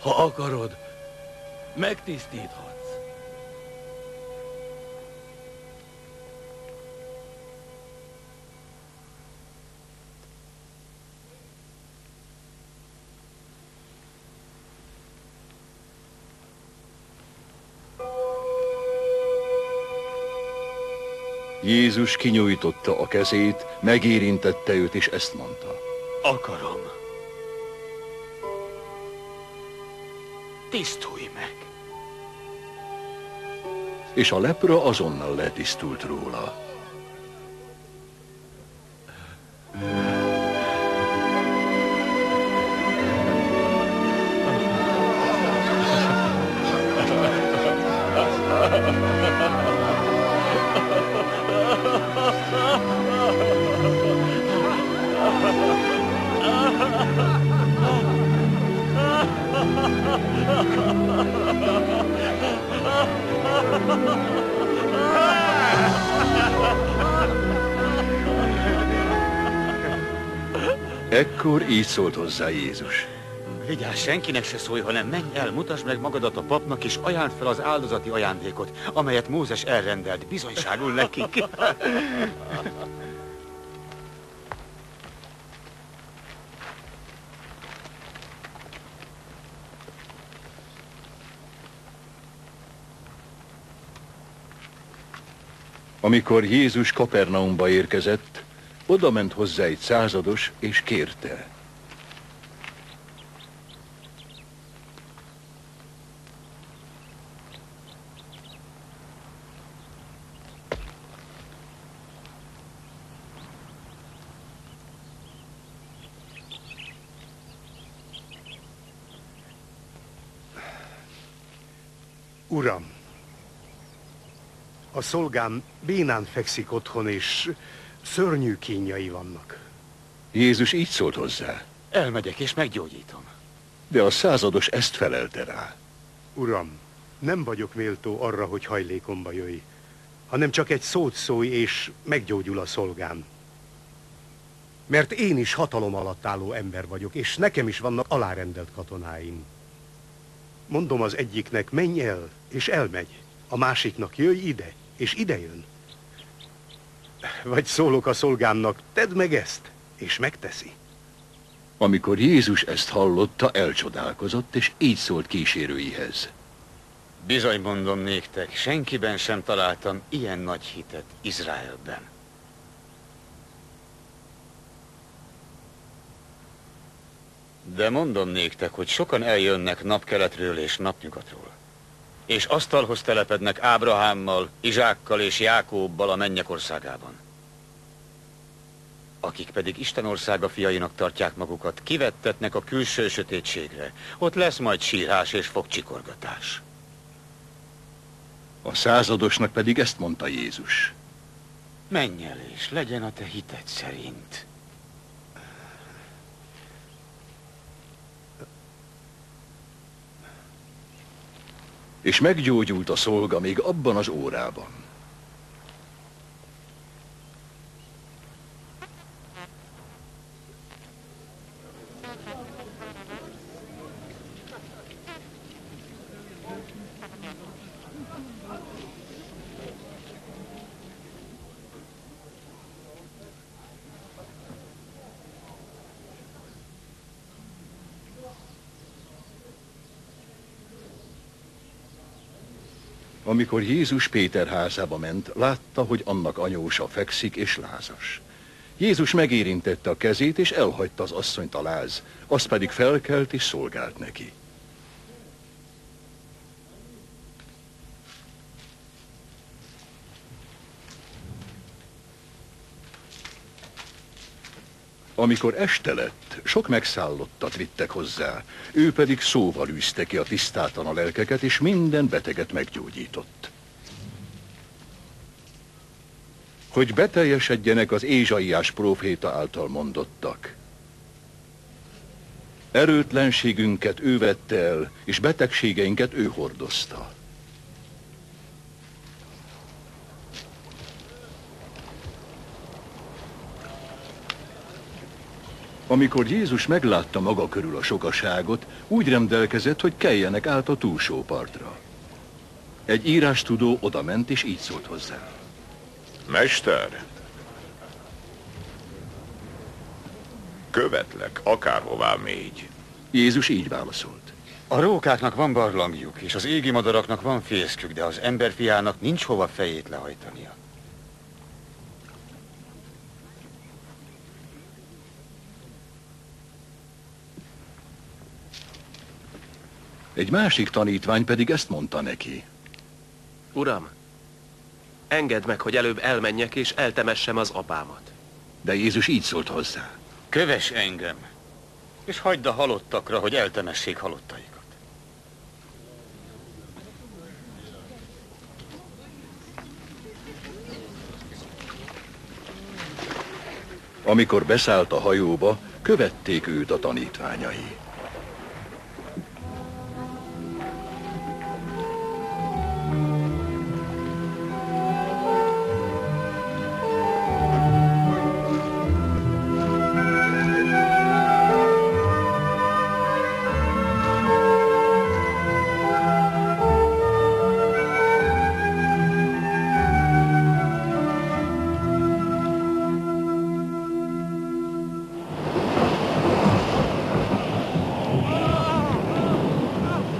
Ha akarod, megtisztíthatsz. Jézus kinyújtotta a kezét, megérintette őt, és ezt mondta. Akarom. Tisztulj meg! És a lepra azonnal letisztult róla. Ekkor így szólt hozzá Jézus. Vigyázz, senkinek se szólj, hanem menj el, mutasd meg magadat a papnak, és ajánd fel az áldozati ajándékot, amelyet Mózes elrendelt, bizonyságul nekik. Amikor Jézus Kapernaumba érkezett, odament hozzá egy százados, és kérte. Uram, a szolgám bénán fekszik otthon, és szörnyű kínjai vannak. Jézus így szólt hozzá. Elmegyek, és meggyógyítom. De a százados ezt felelte rá. Uram, nem vagyok méltó arra, hogy hajlékomba jöjj, hanem csak egy szót szólj, és meggyógyul a szolgám. Mert én is hatalom alatt álló ember vagyok, és nekem is vannak alárendelt katonáim. Mondom az egyiknek, menj el, és elmegy. A másiknak, jöjj ide, és ide jön. Vagy szólok a szolgámnak, tedd meg ezt, és megteszi. Amikor Jézus ezt hallotta, elcsodálkozott, és így szólt kísérőihez. Bizony mondom néktek, senkiben sem találtam ilyen nagy hitet Izraelben. De mondom néktek, hogy sokan eljönnek napkeletről és napnyugatról, és asztalhoz telepednek Ábrahámmal, Izsákkal és Jákóbbal a mennyek országában. Akik pedig Isten országa fiainak tartják magukat, kivettetnek a külső sötétségre. Ott lesz majd sírás és fogcsikorgatás. A századosnak pedig ezt mondta Jézus. Menj el, és legyen a te hited szerint. És meggyógyult a szolga még abban az órában. Amikor Jézus Péter házába ment, látta, hogy annak anyósa fekszik és lázas. Jézus megérintette a kezét, és elhagyta az asszonyt a láz, az pedig felkelt és szolgált neki. Amikor este lett, sok megszállottat vittek hozzá, ő pedig szóval űzte ki a tisztátlan a lelkeket, és minden beteget meggyógyított. Hogy beteljesedjenek az Ézsaiás próféta által mondottak. Erőtlenségünket ő vette el, és betegségeinket ő hordozta. Amikor Jézus meglátta maga körül a sokaságot, úgy rendelkezett, hogy keljenek át a túlsó partra. Egy írástudó odament, és így szólt hozzá. Mester, követlek, akárhová mégy. Jézus így válaszolt. A rókáknak van barlangjuk, és az égi madaraknak van fészkük, de az emberfiának nincs hova fejét lehajtania. Egy másik tanítvány pedig ezt mondta neki. Uram, engedd meg, hogy előbb elmenjek és eltemessem az apámat. De Jézus így szólt hozzá. Kövess engem, és hagyd a halottakra, hogy eltemessék halottaikat. Amikor beszállt a hajóba, követték őt a tanítványai.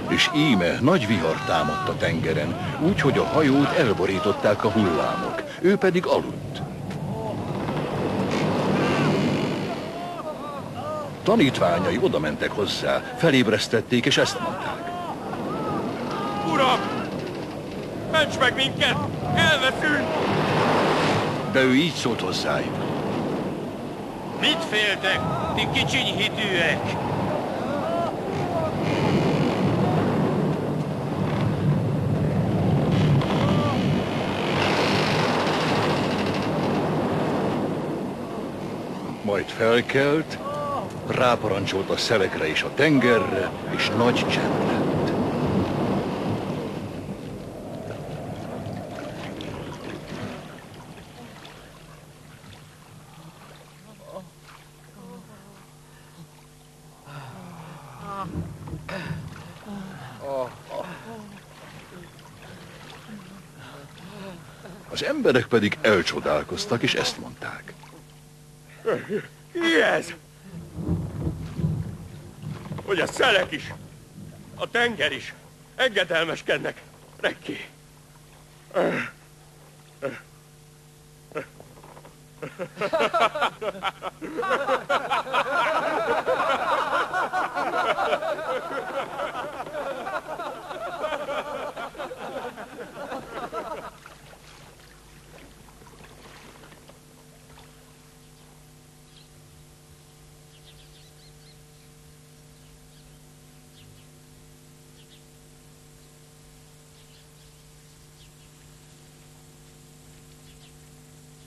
És íme nagy vihar támadt a tengeren, úgy, hogy a hajót elborították a hullámok, ő pedig aludt. Tanítványai odamentek hozzá, felébresztették, és ezt mondták. Uram! Ments meg minket! Elveszünk! De ő így szólt hozzájuk. Mit féltek, ti kicsiny hitűek? Majd felkelt, ráparancsolt a szelekre és a tengerre, és nagy csend lett. Az emberek pedig elcsodálkoztak, és ezt mondták. Mi ez? Hogy a szelek is, a tenger is engedelmeskednek neki.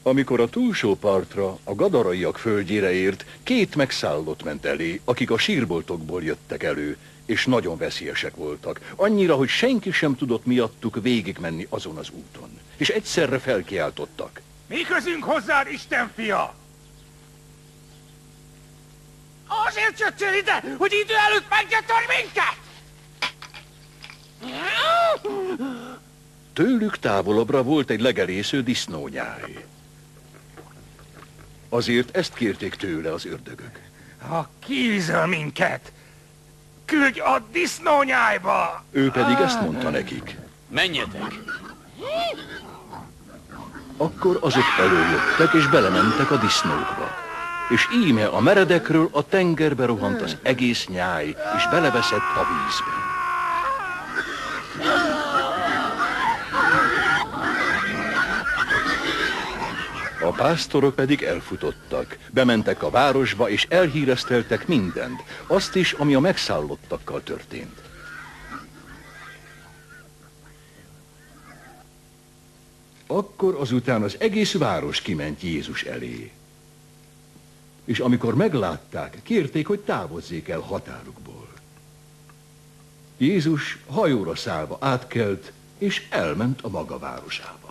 Amikor a túlsó partra, a gadaraiak földjére ért, két megszállott ment elé, akik a sírboltokból jöttek elő, és nagyon veszélyesek voltak, annyira, hogy senki sem tudott miattuk végigmenni azon az úton. És egyszerre felkiáltottak. Mi közünk hozzád, Isten fia? Azért jöttél ide, hogy idő előtt meggyötör minket! Tőlük távolabbra volt egy legelésző disznónyáj. Azért ezt kérték tőle az ördögök. Ha kiűzöl minket, küldj a disznónyájba! Ő pedig ezt mondta nekik. Menjetek! Akkor azok előjöttek, és belementek a disznókba. És íme a meredekről a tengerbe rohant az egész nyáj, és beleveszett a vízbe. A pásztorok pedig elfutottak, bementek a városba, és elhíreszteltek mindent, azt is, ami a megszállottakkal történt. Akkor azután az egész város kiment Jézus elé. És amikor meglátták, kérték, hogy távozzék el határukból. Jézus hajóra szállva átkelt, és elment a maga városába.